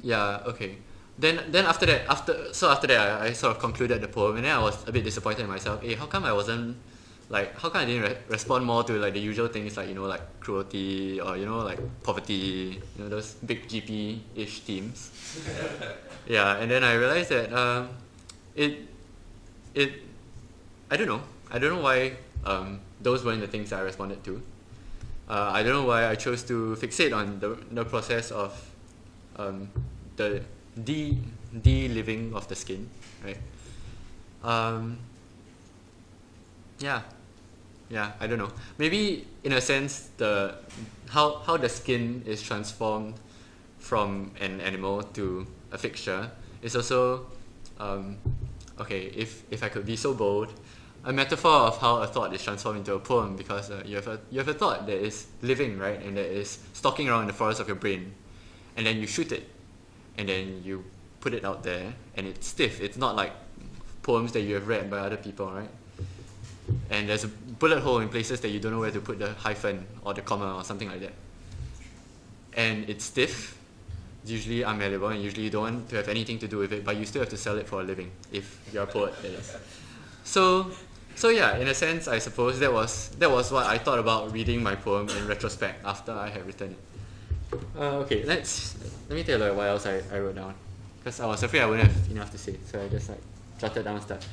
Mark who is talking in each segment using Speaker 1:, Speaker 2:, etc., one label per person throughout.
Speaker 1: Yeah, okay. Then after that, after that, I sort of concluded the poem, and then I was a bit disappointed in myself. Hey, how come I wasn't like, how come I didn't respond more to like the usual things, like, like cruelty, or like poverty, those big GP-ish themes. Yeah, and then I realized that it it I don't know why those weren't the things that I responded to. I don't know why I chose to fixate on the process of um, the de-living of the skin, right? Um, yeah, I don't know. Maybe in a sense, the how the skin is transformed from an animal to a fixture is also okay. If I could be so bold, a metaphor of how a thought is transformed into a poem, because you have a thought that is living, right, and that is stalking around in the forest of your brain, and then you shoot it, and then you put it out there, and it's stiff. It's not like poems that you have read by other people, right? And there's a bullet hole in places that you don't know where to put the hyphen or the comma or something like that. And it's stiff, usually unmalleable, and usually you don't want to have anything to do with it, but you still have to sell it for a living if you're a poet, that is. So yeah, in a sense, I suppose that was what I thought about reading my poem in retrospect after I had written it. Okay, let me tell you what else I wrote down, because I was afraid I wouldn't have enough to say, so I just jotted down stuff.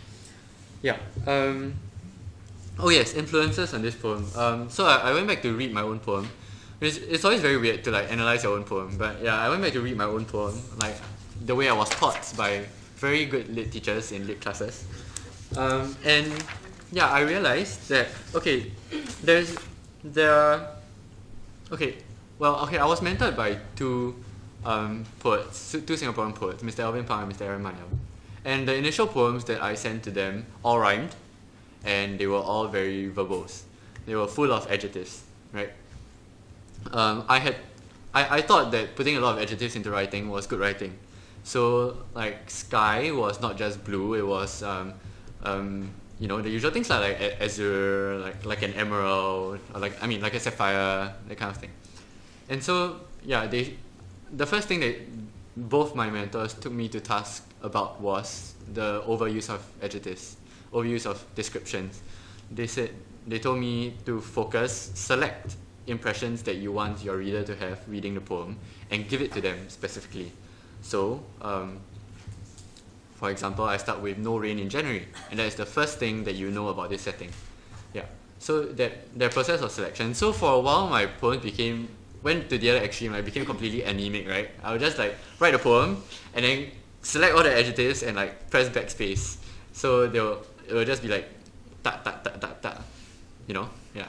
Speaker 1: Yeah. Oh yes, influences on this poem. So I went back to read my own poem. It's always very weird to analyze your own poem, but yeah, I went back to read my own poem, like the way I was taught by very good lit teachers in lit classes. And yeah, I realized that okay, I was mentored by two poets, two Singaporean poets, Mr. Alvin Pang and Mr. Aaron Maniam. And the initial poems that I sent to them all rhymed, and they were all very verbose. They were full of adjectives, right? I thought that putting a lot of adjectives into writing was good writing. So like sky was not just blue; it was the usual things like azure, like an emerald, or like a sapphire, that kind of thing. And so yeah, the first thing that both my mentors took me to task about was the overuse of adjectives, overuse of descriptions. They told me to select impressions that you want your reader to have reading the poem, and give it to them specifically. So, for example, I start with no rain in January, and that is the first thing that you know about this setting. Yeah. So that process of selection. So for a while, my poem went to the other extreme. I became completely anemic, right? I would just write a poem and then select all the adjectives and press backspace. So it will just be like ta ta ta ta ta, yeah.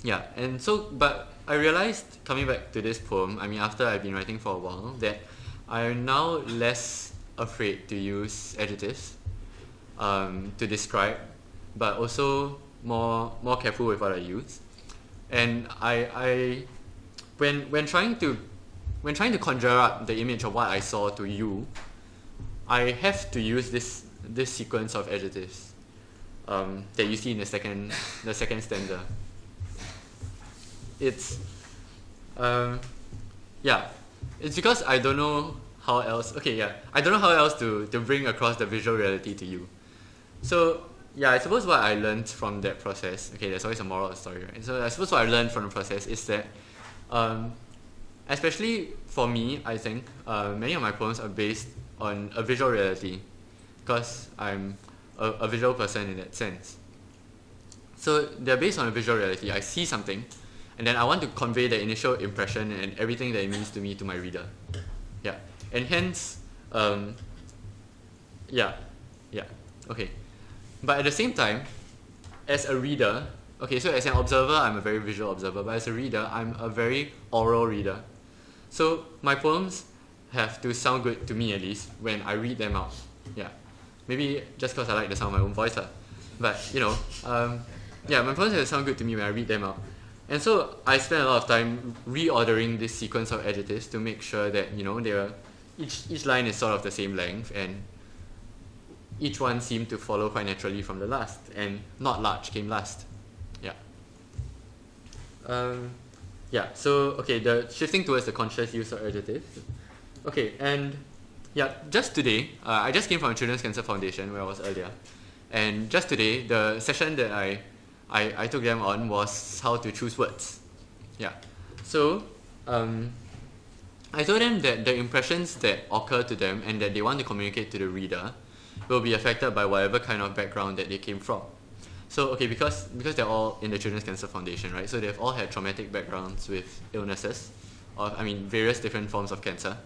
Speaker 1: Yeah, and so, but I realized, coming back to this poem, after I've been writing for a while, that I'm now less afraid to use adjectives to describe, but also more careful with what I use. And when trying to conjure up the image of what I saw to you, I have to use this sequence of adjectives that you see in the second stanza. It's it's because I don't know how else. Okay, yeah, I don't know how else to bring across the visual reality to you. So yeah, I suppose what I learned from that process. Okay, there's always a moral of the story, right? So I suppose what I learned from the process is that, especially for me, I think many of my poems are based on a visual reality, because I'm a visual person in that sense. So they're based on a visual reality. I see something, and then I want to convey the initial impression and everything that it means to me to my reader. Yeah, and hence, okay. But at the same time, as a reader, okay, so as an observer, I'm a very visual observer, but as a reader, I'm a very oral reader. So my poems have to sound good to me, at least, when I read them out. Yeah, maybe just because I like the sound of my own voice, but my poems have to sound good to me when I read them out. And so I spend a lot of time reordering this sequence of adjectives to make sure that each line is sort of the same length, and each one seemed to follow quite naturally from the last, and not large came last. Yeah. Yeah, so okay, the shifting towards the conscious use of adjective. Okay, and yeah, just today, I just came from Children's Cancer Foundation where I was earlier, and just today, the session that I took them on was how to choose words. Yeah, so I told them that the impressions that occur to them and that they want to communicate to the reader will be affected by whatever kind of background that they came from. So okay, because they're all in the Children's Cancer Foundation, right? So they've all had traumatic backgrounds with illnesses, or I mean various different forms of cancer.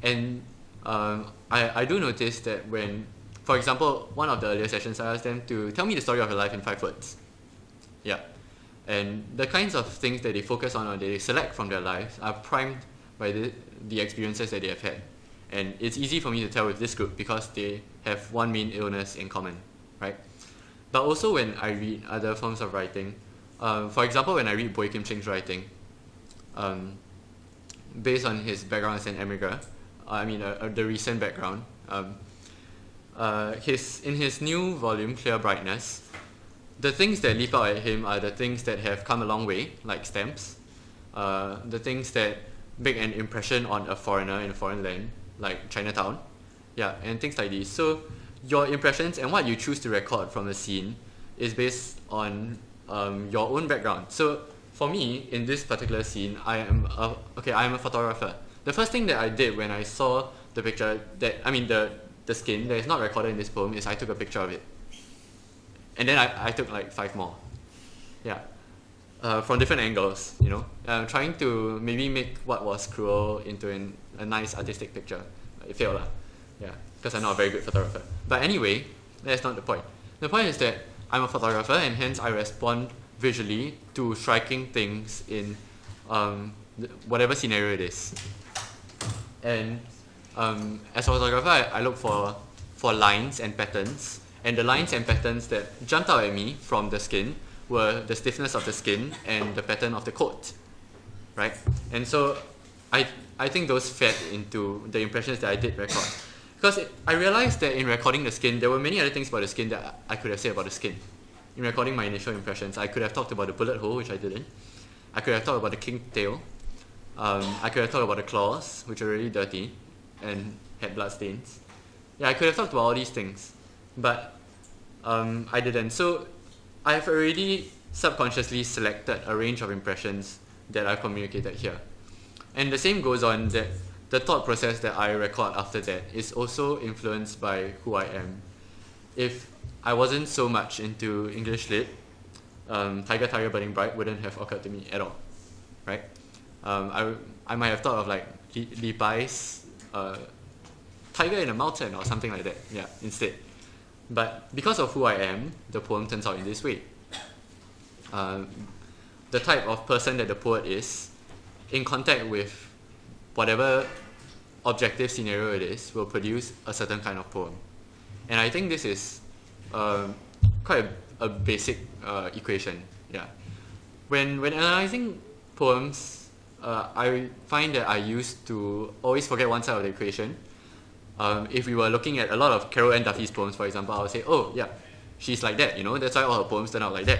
Speaker 1: And I do notice that when, for example, one of the earlier sessions I asked them to tell me the story of your life in 5 words. Yeah. And the kinds of things that they focus on or they select from their lives are primed by the experiences that they have had. And it's easy for me to tell with this group because they have one main illness in common, right? But also when I read other forms of writing, for example, when I read Boy Kim Ching's writing, based on his background as an immigrant, the recent background, in his new volume, Clear Brightness, the things that leap out at him are the things that have come a long way, like stamps, the things that make an impression on a foreigner in a foreign land, like Chinatown, yeah, and things like these. So your impressions and what you choose to record from the scene is based on your own background. So for me, in this particular scene, I am a photographer. The first thing that I did when I saw the picture the skin that is not recorded in this poem is I took a picture of it. And then I took like 5 more. Yeah. From different angles, trying to maybe make what was cruel into a nice artistic picture. It failed, yeah, because I'm not a very good photographer. But anyway, that's not the point. The point is that I'm a photographer and hence I respond visually to striking things in whatever scenario it is. And as a photographer, I look for lines and patterns, and the lines and patterns that jumped out at me from the skin were the stiffness of the skin and the pattern of the coat, right? And so I think those fed into the impressions that I did record. Because I realized that in recording the skin, there were many other things about the skin that I could have said about the skin. In recording my initial impressions, I could have talked about the bullet hole, which I didn't. I could have talked about the kinked tail. I could have talked about the claws, which are really dirty and had blood stains. Yeah, I could have talked about all these things, but I didn't. So I've already subconsciously selected a range of impressions that I've communicated here. And the same goes on that the thought process that I record after that is also influenced by who I am. If I wasn't so much into English lit, Tiger Tiger Burning Bright wouldn't have occurred to me at all, right? I might have thought of like Li Bai's Tiger in a Mountain or something like that, yeah, instead. But because of who I am, the poem turns out in this way. The type of person that the poet is, in contact with whatever objective scenario it is, will produce a certain kind of poem. And I think this is quite a basic equation. Yeah. When analyzing poems, I find that I used to always forget one side of the equation. If we were looking at a lot of Carol Ann Duffy's poems, for example, I would say, oh yeah, she's like that, that's why all her poems turn out like that.